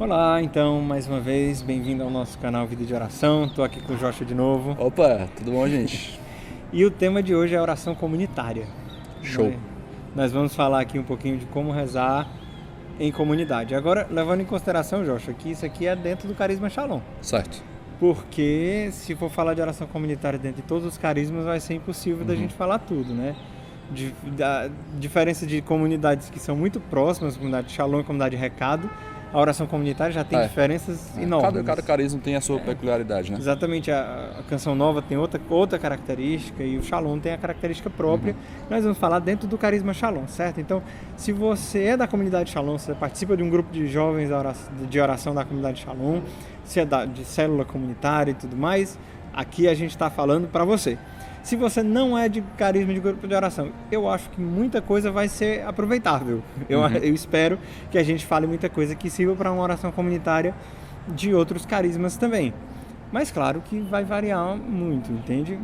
Olá, então, mais uma vez, bem-vindo ao nosso canal Vida de Oração. Estou aqui com o Joshua de novo. Opa, tudo bom, gente? E o tema de hoje é oração comunitária. Show. Nós vamos falar aqui um pouquinho de como rezar em comunidade. Agora, levando em consideração, Joshua, que isso aqui é dentro do carisma Shalom. Certo. Porque se for falar de oração comunitária dentro de todos os carismas, vai ser impossível da gente falar tudo, né? Da diferença de comunidades que são muito próximas, comunidade Shalom e comunidade Recado, a oração comunitária já tem diferenças enormes. Cada carisma tem a sua peculiaridade, né? Exatamente, a Canção Nova tem outra característica e o Shalom tem a característica própria. Nós vamos falar dentro do carisma Shalom, certo? Então, se você é da comunidade Shalom, você participa de um grupo de jovens de oração da comunidade Shalom, se é de célula comunitária e tudo mais, aqui a gente está falando para você. Se você não é de carisma de grupo de oração, eu acho que muita coisa vai ser aproveitável. Eu espero que a gente fale muita coisa que sirva para uma oração comunitária de outros carismas também. Mas claro que vai variar muito, entende?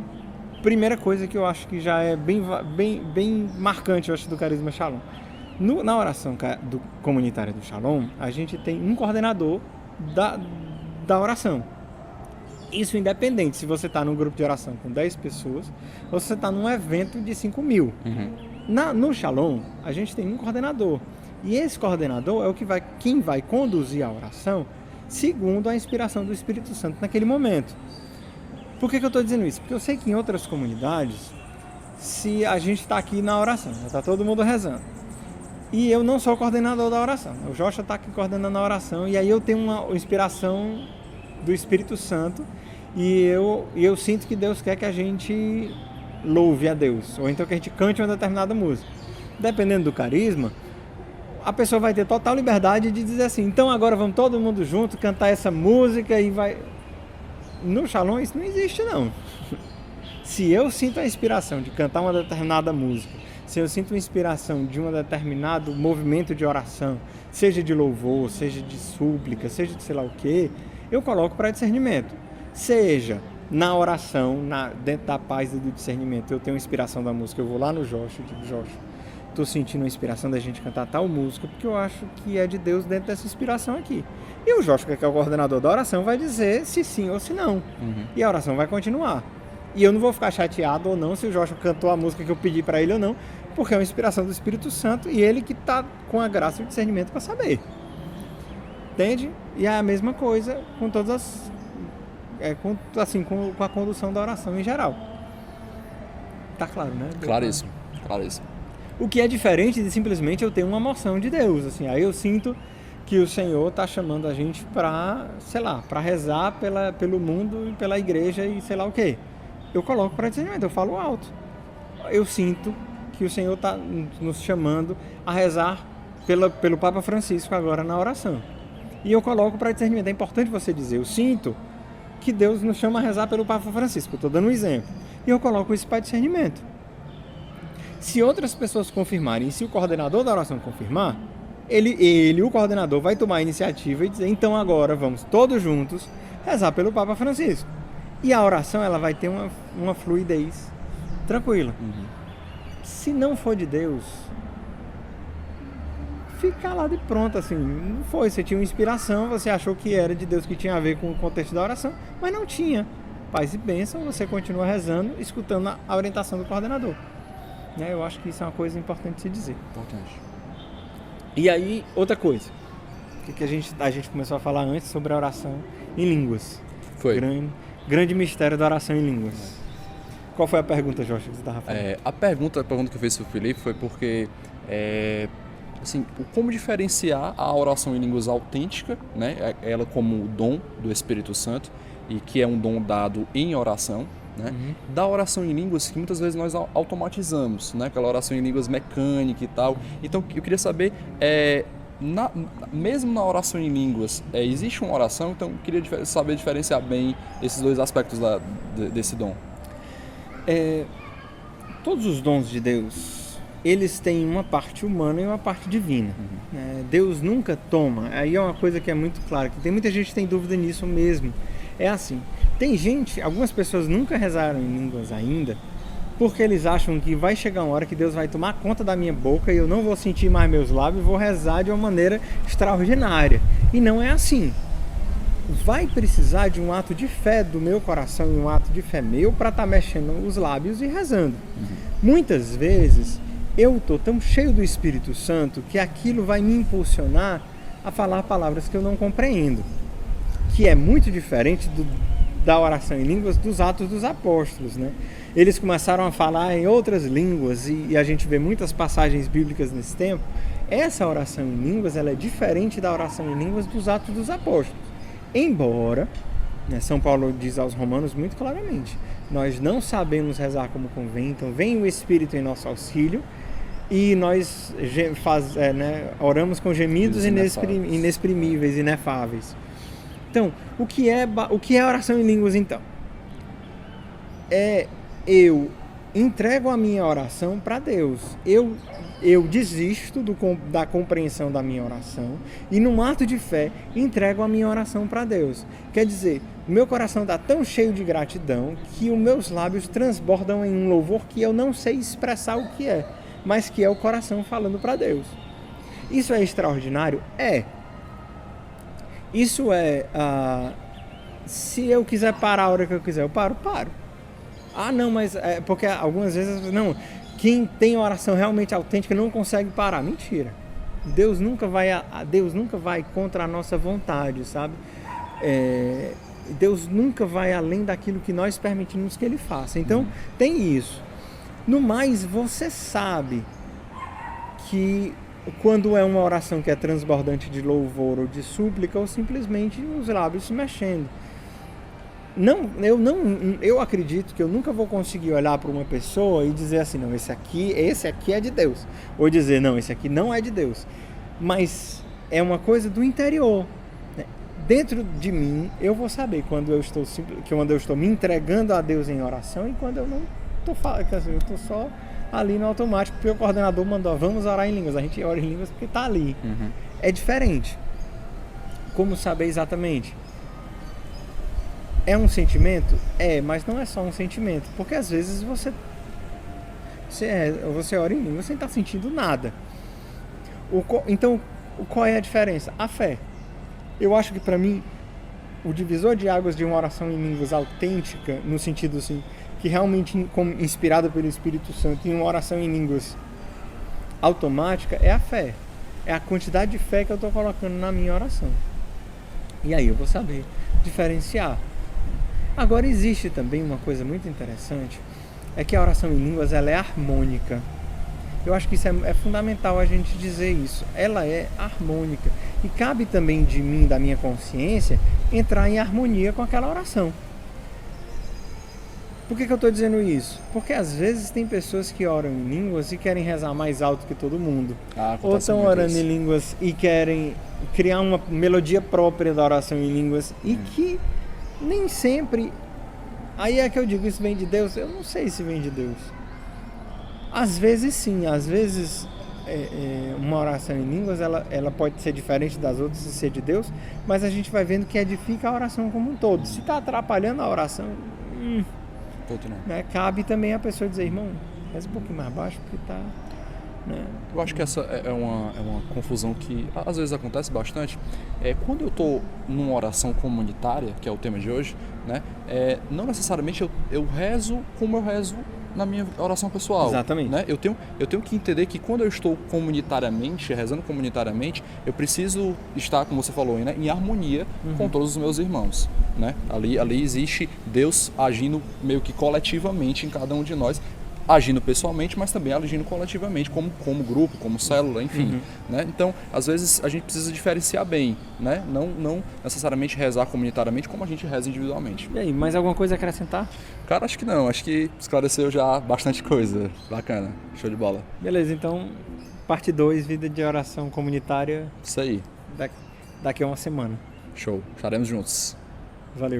Primeira coisa que eu acho que já é bem marcante, eu acho, do carisma Shalom. Na oração comunitária do Shalom, a gente tem um coordenador da oração. Isso independente se você está num grupo de oração com 10 pessoas ou se você está num evento de 5.000. No Shalom, a gente tem um coordenador. E esse coordenador é quem vai conduzir a oração segundo a inspiração do Espírito Santo naquele momento. Por que eu estou dizendo isso? Porque eu sei que em outras comunidades, se a gente está aqui na oração, está todo mundo rezando, e eu não sou o coordenador da oração, o Joshua está aqui coordenando a oração, e aí eu tenho uma inspiração do Espírito Santo e eu sinto que Deus quer que a gente louve a Deus, ou então que a gente cante uma determinada música. Dependendo do carisma, a pessoa vai ter total liberdade de dizer assim, então agora vamos todo mundo junto cantar essa música e vai... No Shalom isso não existe não. Se eu sinto a inspiração de cantar uma determinada música, se eu sinto a inspiração de um determinado movimento de oração, seja de louvor, seja de súplica, seja de sei lá o que, eu coloco para discernimento. Seja na oração, dentro da paz e do discernimento, eu tenho inspiração da música, eu vou lá no Joshua e digo, Joshua, estou sentindo a inspiração da gente cantar tal música, porque eu acho que é de Deus dentro dessa inspiração aqui. E o Joshua, que é o coordenador da oração, vai dizer se sim ou se não. E a oração vai continuar. E eu não vou ficar chateado ou não se o Joshua cantou a música que eu pedi para ele ou não, porque é uma inspiração do Espírito Santo e ele que está com a graça e o discernimento para saber. Entende? E é a mesma coisa com todas as... com a condução da oração em geral. Tá claro, né? Claríssimo. O que é diferente de simplesmente eu ter uma moção de Deus, assim. Aí eu sinto que o Senhor tá chamando a gente para, sei lá, para rezar pelo mundo, pela igreja e sei lá o quê. Eu coloco para discernimento, eu falo alto. Eu sinto que o Senhor tá nos chamando a rezar pelo Papa Francisco agora na oração. E eu coloco para discernimento. É importante você dizer, eu sinto que Deus nos chama a rezar pelo Papa Francisco. Eu estou dando um exemplo. E eu coloco isso para discernimento. Se outras pessoas confirmarem, se o coordenador da oração confirmar, o coordenador, vai tomar a iniciativa e dizer, então agora vamos todos juntos rezar pelo Papa Francisco. E a oração ela vai ter uma fluidez tranquila. Se não for de Deus, fica lá de pronto, assim, não foi, você tinha uma inspiração, você achou que era de Deus, que tinha a ver com o contexto da oração, mas não tinha. Paz e bênção, você continua rezando, escutando a orientação do coordenador. Né? Eu acho que isso é uma coisa importante se dizer. Importante. E aí, outra coisa, que a gente começou a falar antes sobre a oração em línguas. Foi. Grande mistério da oração em línguas. Qual foi a pergunta, Jorge, que você estava falando? A pergunta que eu fiz para o Felipe foi porque... assim, como diferenciar a oração em línguas autêntica, né? Ela como o dom do Espírito Santo, e que é um dom dado em oração, né? Da oração em línguas que muitas vezes nós automatizamos, né? Aquela oração em línguas mecânica e tal. Então, eu queria saber, mesmo na oração em línguas, existe uma oração? Então, eu queria saber diferenciar bem esses dois aspectos desse dom. Todos os dons de Deus, eles têm uma parte humana e uma parte divina. Deus nunca toma, aí é uma coisa que é muito clara, que tem muita gente que tem dúvida nisso mesmo. É assim, tem gente, algumas pessoas nunca rezaram em línguas ainda, Porque eles acham que vai chegar uma hora que Deus vai tomar conta da minha boca e eu não vou sentir mais meus lábios e vou rezar de uma maneira extraordinária. E não é assim. Vai precisar de um ato de fé do meu coração e um ato de fé meu para estar mexendo os lábios e rezando. Muitas vezes eu estou tão cheio do Espírito Santo que aquilo vai me impulsionar a falar palavras que eu não compreendo, que é muito diferente da oração em línguas dos Atos dos Apóstolos, né? Eles começaram a falar em outras línguas e a gente vê muitas passagens bíblicas nesse tempo. Essa oração em línguas ela é diferente da oração em línguas dos Atos dos Apóstolos. Embora, né, São Paulo diz aos Romanos muito claramente, nós não sabemos rezar como convém, então vem o Espírito em nosso auxílio e nós oramos com gemidos inexprimíveis, inefáveis. Então, o que é oração em línguas então? Eu entrego a minha oração para Deus. Eu desisto da compreensão da minha oração e, num ato de fé, entrego a minha oração para Deus. Quer dizer, o meu coração está tão cheio de gratidão que os meus lábios transbordam em um louvor que eu não sei expressar o que é, mas que é o coração falando para Deus. Isso é extraordinário? É. Isso é... se eu quiser parar a hora que eu quiser, eu paro. Ah, não, mas... porque algumas vezes... Não, quem tem oração realmente autêntica não consegue parar. Mentira. Deus nunca vai contra a nossa vontade, sabe? Deus nunca vai além daquilo que nós permitimos que Ele faça. Então, tem isso. No mais, você sabe que quando é uma oração que é transbordante de louvor ou de súplica, ou simplesmente os lábios se mexendo. Eu acredito que eu nunca vou conseguir olhar para uma pessoa e dizer assim, não, esse aqui é de Deus. Ou dizer, não, esse aqui não é de Deus. Mas é uma coisa do interior. Né? Dentro de mim, eu vou saber quando eu estou me entregando a Deus em oração e quando eu não estou falando, eu estou só ali no automático, porque o coordenador mandou, vamos orar em línguas. A gente ora em línguas porque está ali. É diferente. Como saber exatamente? É um sentimento? É, mas não é só um sentimento. Porque às vezes você ora em língua, você não está sentindo nada. Então, qual é a diferença? A fé. Eu acho que para mim, o divisor de águas de uma oração em línguas autêntica, no sentido assim, que realmente inspirada pelo Espírito Santo, e uma oração em línguas automática, é a fé. É a quantidade de fé que eu estou colocando na minha oração. E aí eu vou saber diferenciar. Agora, existe também uma coisa muito interessante, é que a oração em línguas ela é harmônica. Eu acho que isso é fundamental a gente dizer isso. Ela é harmônica. E cabe também de mim, da minha consciência, entrar em harmonia com aquela oração. Por que eu estou dizendo isso? Porque às vezes tem pessoas que oram em línguas e querem rezar mais alto que todo mundo. Ou estão orando em línguas e querem criar uma melodia própria da oração em línguas e que nem sempre... Aí é que eu digo, isso vem de Deus? Eu não sei se vem de Deus. Às vezes sim, às vezes uma oração em línguas ela pode ser diferente das outras e ser de Deus, mas a gente vai vendo que edifica a oração como um todo. Se está atrapalhando a oração, né, cabe também a pessoa dizer, irmão, reza um pouquinho mais baixo porque está... Né? Eu acho que essa é uma confusão que às vezes acontece bastante. Quando eu estou numa oração comunitária, que é o tema de hoje, né, não necessariamente eu rezo como eu rezo na minha oração pessoal. Exatamente. Né? Eu tenho que entender que quando eu estou comunitariamente, rezando comunitariamente, eu preciso estar, como você falou, né, em harmonia com todos os meus irmãos. Né? Ali existe Deus agindo meio que coletivamente em cada um de nós, agindo pessoalmente, mas também agindo coletivamente, como grupo, como célula, enfim. Né? Então, às vezes, a gente precisa diferenciar bem, né? Não necessariamente rezar comunitariamente como a gente reza individualmente. E aí, mais alguma coisa a acrescentar? Cara, acho que não. Acho que esclareceu já bastante coisa. Bacana. Show de bola. Beleza, então, parte 2, vida de oração comunitária. Isso aí. Daqui a uma semana. Show. Estaremos juntos. Valeu.